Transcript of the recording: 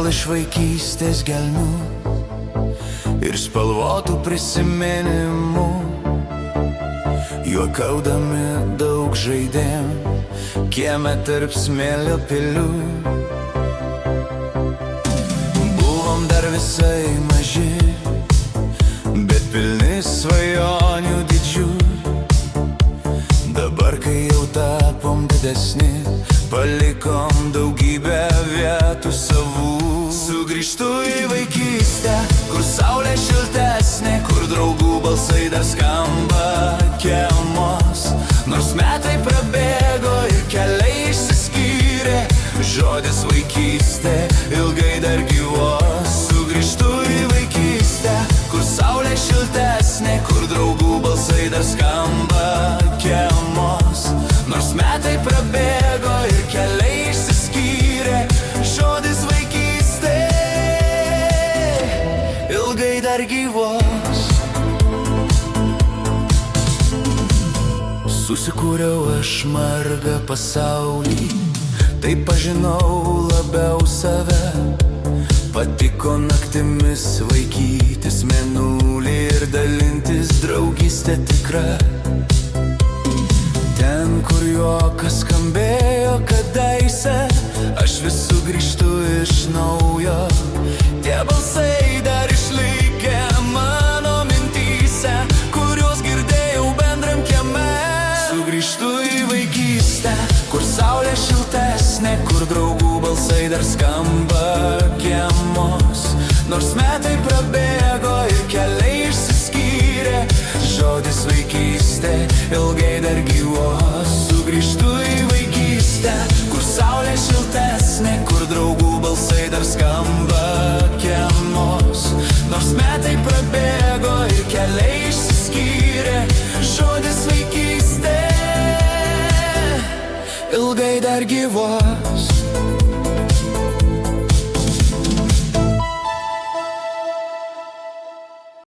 vėl iš vaikystės gelmių ir spalvotų prisiminimų. Juokaudami daug žaidėm kieme tarp smėlio pilių. Buvom dar visai maži, bet pilni svajonių didžių. Dabar, kai jau tapom didesni, palikom daugybę vietų savų. Sugrįžtu į vaikystę, kur saulė šiltesnė, kur draugų balsai dar skamba kiemuos. Nors metai prabėgo ir keliai išsiskyrė, žodis vaikystė ilgai dar gyvuos. Sugrįžtu į vaikystę, kur saulė šiltesnė, kur draugų balsai dar skamba kiemuos. Nors metai prabėgo ir keliai išsiskyrė, žodis vaikystė ilgai dar gyvuos. Susikūriau aš margą pasaulį, taip pažinau labiau save. Patiko naktimis vaikytis mėnulį ir dalintis draugystę tikrą. Ten, kur juokas skambėjo kadaise, aš vis sugrįžtu iš naujo. Tie balsai dar išlikę mano mintyse, kuriuos girdėjau bendram kieme. Sugrįžtu į vaikystę, kur saulė šiltesnė, kur draugų balsai dar skamba kiemuos. Nors metai prabėgo ir keliai išsiskyrė, žodis vaikystė ilgai dar gyvuos. Sugrįžtu į vaikystę, kur saulė šiltesnė, kur draugų balsai dar skamba kiemuos. Nors metai prabėgo ir keliai išsiskyrė, žodis vaikystė ilgai dar gyvuos.